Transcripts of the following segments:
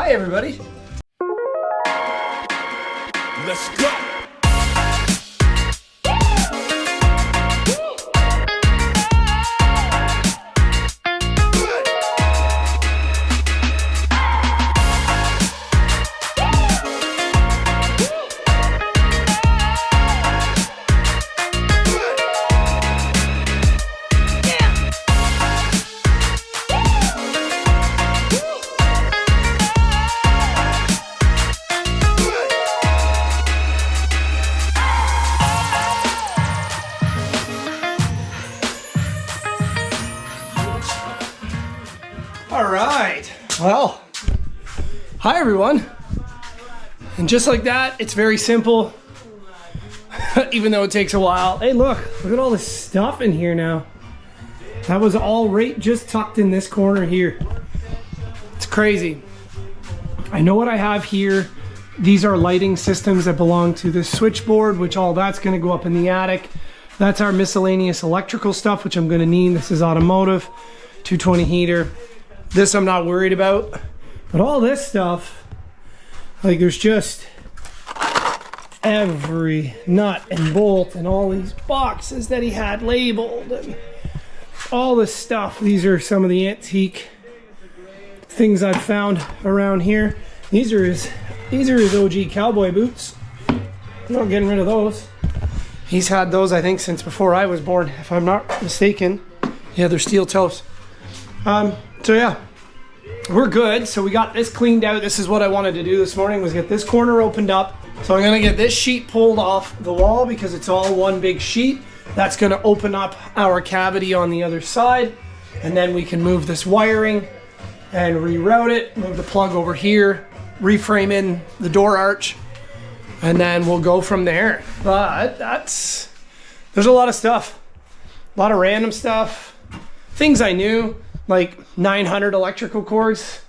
Hi, everybody. Let's go. All right. Well, hi, everyone. And just like that, it's very simple, even though it takes a while. Hey, look at all this stuff in here now. That was all right just tucked in this corner here. It's crazy. I know what I have here. These are lighting systems that belong to this switchboard, which all that's going to go up in the attic. That's our miscellaneous electrical stuff, which I'm going to need. This is Automotive, 220 heater. This I'm not worried about. But all this stuff, like there's just every nut and bolt and all these boxes that he had labeled and all this stuff. These are some of the antique things I've found around here. These are his OG cowboy boots. I'm not getting rid of those. He's had those, I think, since before I was born, if I'm not mistaken. Yeah, they're steel toes. So yeah, we're good. So we got this cleaned out. This is what I wanted to do this morning, was get this corner opened up. So I'm gonna get this sheet pulled off the wall because it's all one big sheet. That's gonna open up our cavity on the other side. And then we can move this wiring and reroute it, move the plug over here, reframe in the door arch, and then we'll go from there. But there's a lot of stuff, a lot of random stuff, things I knew, like 900 electrical cords.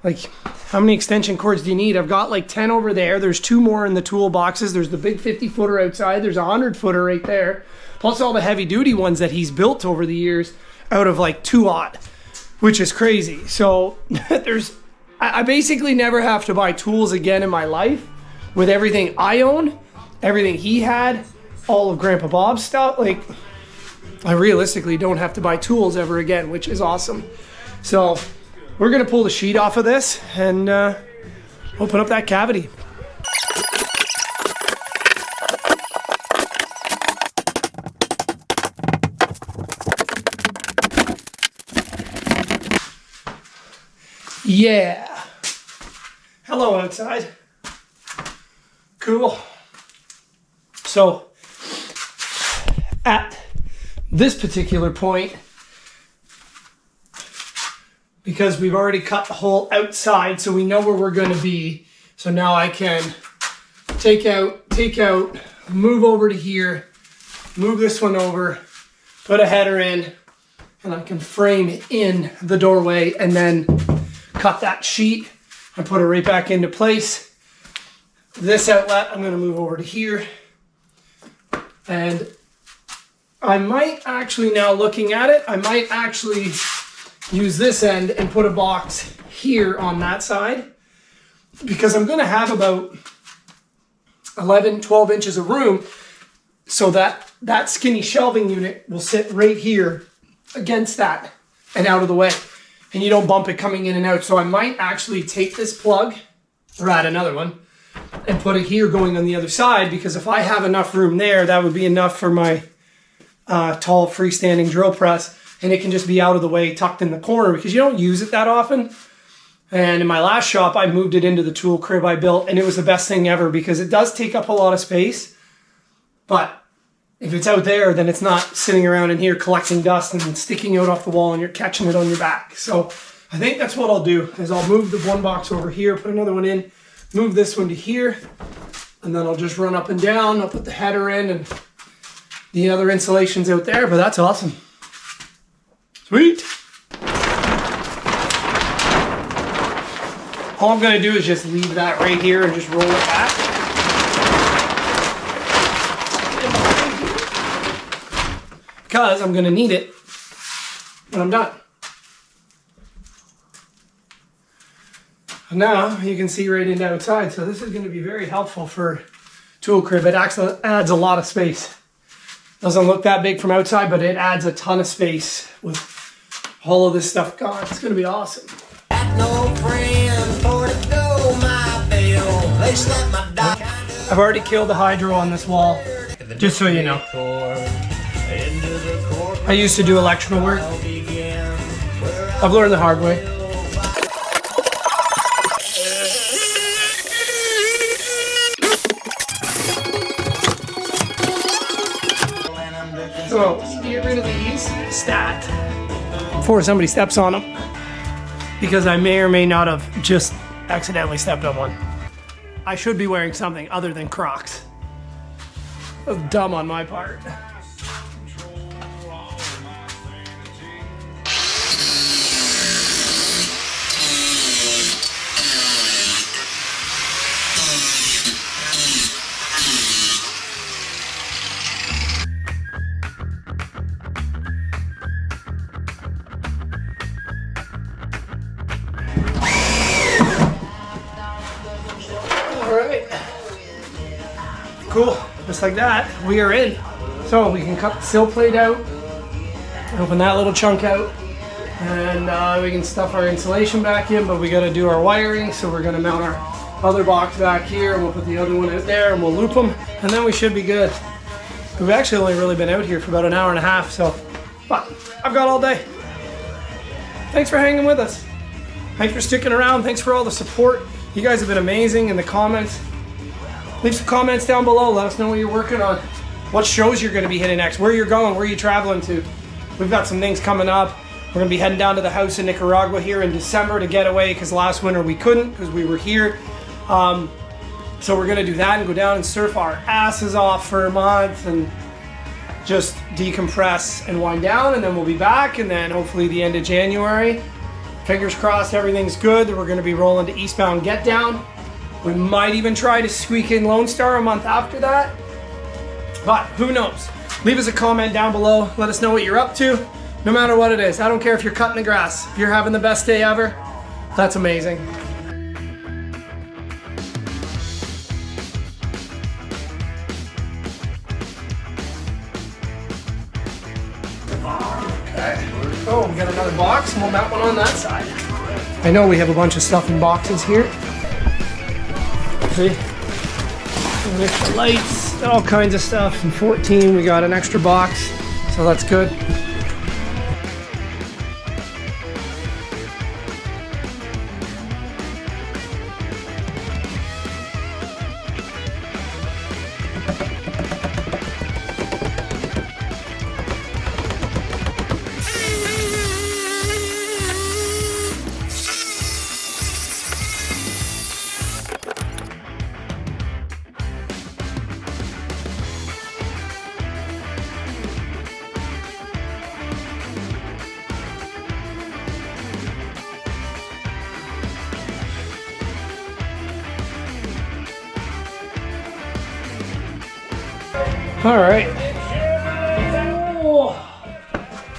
Like, how many extension cords do you need? I've got like 10 over there. There's 2 more in the toolboxes. There's the big 50-footer outside. There's a 100-footer right there. Plus all the heavy-duty ones that he's built over the years out of like 2-aught, which is crazy. So I basically never have to buy tools again in my life with everything I own, everything he had, all of Grandpa Bob's stuff. Like, I realistically don't have to buy tools ever again, which is awesome. So we're gonna pull the sheet off of this and open up that cavity. Yeah. Hello outside. Cool. So at this particular point, because we've already cut the hole outside, so we know where we're going to be. So now I can take out, move over to here, move this one over, put a header in, and I can frame in the doorway and then cut that sheet and put it right back into place. This outlet, I'm going to move over to here. And I might actually, now looking at it, I might actually use this end and put a box here on that side, because I'm going to have about 11, 12 inches of room, so that skinny shelving unit will sit right here against that and out of the way, and you don't bump it coming in and out. So I might actually take this plug, or add another one, and put it here going on the other side, because if I have enough room there, that would be enough for my tall freestanding drill press, and it can just be out of the way, tucked in the corner, because you don't use it that often. And in my last shop, I moved it into the tool crib I built, and it was the best thing ever, because it does take up a lot of space, but if it's out there, then it's not sitting around in here collecting dust and sticking out off the wall and you're catching it on your back. So I think that's what I'll do, is I'll move the one box over here, put another one in, move this one to here, and then I'll just run up and down. I'll put the header in and the other insulation's out there, but that's awesome. Sweet. All I'm gonna do is just leave that right here and just roll it back. Because I'm gonna need it when I'm done. Now you can see right into outside. So this is going to be very helpful for tool crib. It actually adds a lot of space. Doesn't look that big from outside, but it adds a ton of space with all of this stuff gone. It's going to be awesome. I've already killed the hydro on this wall, just so you know. I used to do electrical work. I've learned the hard way. So, get rid of these stat before somebody steps on them, because I may or may not have just accidentally stepped on one. I should be wearing something other than Crocs. That was dumb on my part. Cool, just like that, we are in. So we can cut the sill plate out, open that little chunk out, and we can stuff our insulation back in, but we gotta do our wiring, so we're gonna mount our other box back here, and we'll put the other one out there, and we'll loop them, and then we should be good. We've actually only really been out here for about an hour and a half, so, but I've got all day. Thanks for hanging with us. Thanks for sticking around, thanks for all the support. You guys have been amazing in the comments. Leave some comments down below. Let us know what you're working on, what shows you're going to be hitting next, where you're going, where you're traveling to. We've got some things coming up. We're going to be heading down to the house in Nicaragua here in December to get away, because last winter we couldn't because we were here. So we're going to do that and go down and surf our asses off for a month and just decompress and wind down, and then we'll be back, and then hopefully the end of January. Fingers crossed everything's good. We're going to be rolling to eastbound Get Down. We might even try to squeak in Lone Star a month after that, but who knows? Leave us a comment down below. Let us know what you're up to, no matter what it is. I don't care if you're cutting the grass. If you're having the best day ever, that's amazing. Okay, oh, we got another box, and we'll mount one on that side. I know we have a bunch of stuff in boxes here. See? Extra lights, all kinds of stuff. In 14 we got an extra box, so that's good. All right. Oh,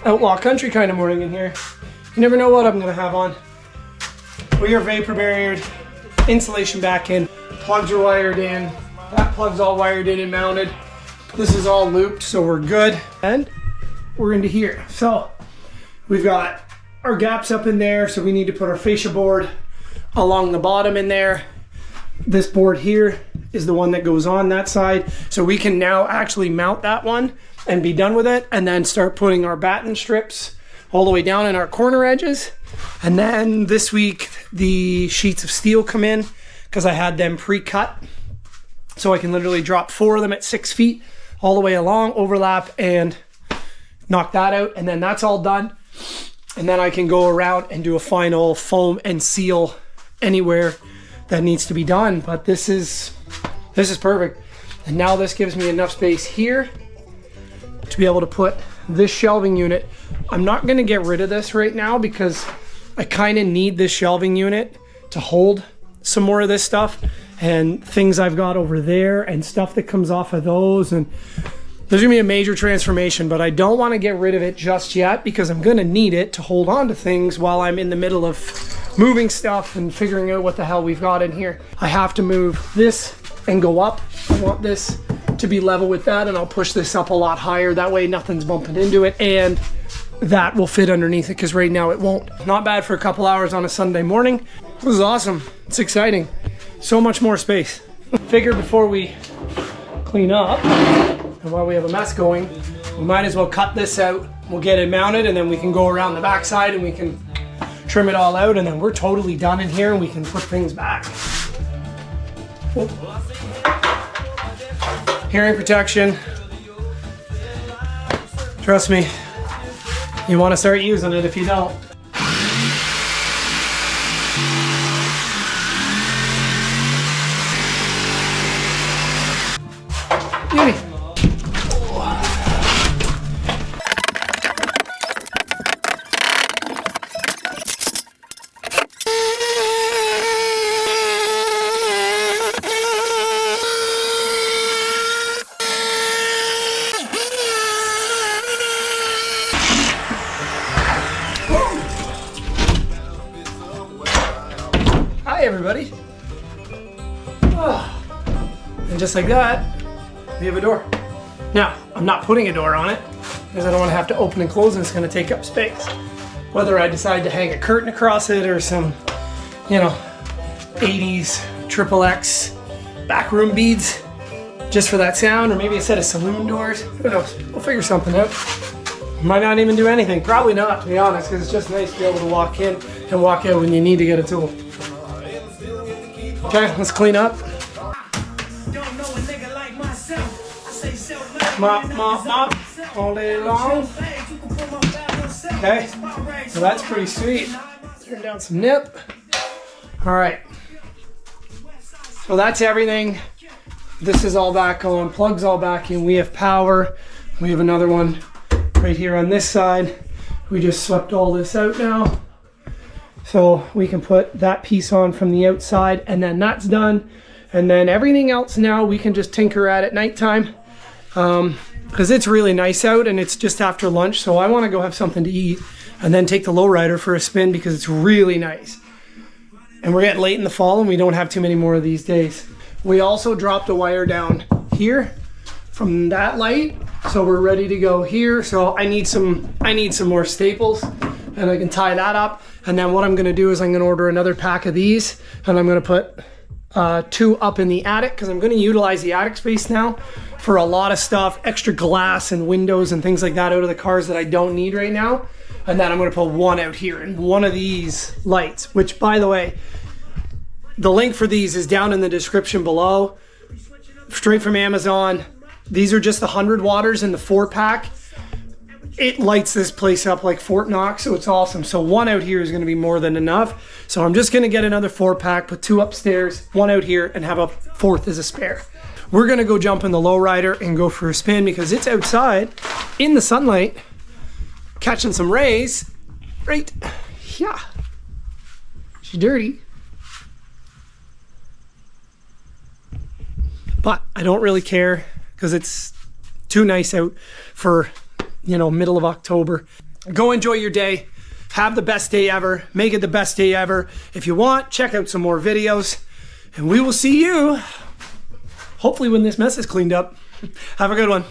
outlaw country kind of morning in here. You never know what I'm gonna have on. We are vapor barriered, insulation back in, plugs are wired in, that plug's all wired in and mounted. This is all looped, so we're good. And we're into here. So we've got our gaps up in there, so we need to put our fascia board along the bottom in there. This board here is the one that goes on that side. So we can now actually mount that one and be done with it, and then start putting our batten strips all the way down in our corner edges. And then this week, the sheets of steel come in because I had them pre-cut. So I can literally drop 4 of them at 6 feet all the way along, overlap, and knock that out. And then that's all done. And then I can go around and do a final foam and seal anywhere that needs to be done. But this is perfect. And now this gives me enough space here to be able to put this shelving unit. I'm not gonna get rid of this right now because I kind of need this shelving unit to hold some more of this stuff and things I've got over there and stuff that comes off of those. And there's gonna be a major transformation, but I don't want to get rid of it just yet because I'm gonna need it to hold on to things while I'm in the middle of moving stuff and figuring out what the hell we've got in here. I have to move this and go up. I want this to be level with that, and I'll push this up a lot higher. That way nothing's bumping into it, and that will fit underneath it, because right now it won't. Not bad for a couple hours on a Sunday morning. This is awesome. It's exciting. So much more space. Figure before we clean up, and while we have a mess going, we might as well cut this out. We'll get it mounted, and then we can go around the backside and we can trim it all out, and then we're totally done in here and we can put things back. Oh. Hearing protection. Trust me, you want to start using it if you don't. Beauty. Hi everybody. And just like that, we have a door. Now, I'm not putting a door on it because I don't want to have to open and close, and it's going to take up space. Whether I decide to hang a curtain across it or some, 80s XXX backroom beads just for that sound, or maybe a set of saloon doors. Who knows? We'll figure something out. Might not even do anything. Probably not, to be honest, because it's just nice to be able to walk in and walk out when you need to get a tool. Okay, let's clean up. Mop, mop, mop, all day long. Okay, so that's pretty sweet. Turn down some nip. All right, so that's everything. This is all back on, plugs all back in. We have power. We have another one right here on this side. We just swept all this out now. So we can put that piece on from the outside, and then that's done. And then everything else now we can just tinker at nighttime. Because it's really nice out and it's just after lunch, so I want to go have something to eat and then take the lowrider for a spin because it's really nice. And we're getting late in the fall and we don't have too many more of these days. We also dropped a wire down here from that light, so we're ready to go here. So I need some more staples, and I can tie that up. And then what I'm going to do is I'm going to order another pack of these, and I'm going to put 2 up in the attic, because I'm going to utilize the attic space now for a lot of stuff, extra glass and windows and things like that out of the cars that I don't need right now. And then I'm going to put 1 out here, and one of these lights, which, by the way, the link for these is down in the description below, straight from Amazon. These are just the 100 watters in the 4-pack. It lights this place up like Fort Knox, so it's awesome. So 1 out here is going to be more than enough. So I'm just going to get another 4-pack, put 2 upstairs, 1 out here, and have a 4th as a spare. We're going to go jump in the lowrider and go for a spin because it's outside in the sunlight, catching some rays. Right? Yeah. She's dirty. But I don't really care because it's too nice out for, middle of October. Go enjoy your day. Have the best day ever. Make it the best day ever. If you want, check out some more videos. And we will see you, hopefully, when this mess is cleaned up. Have a good one.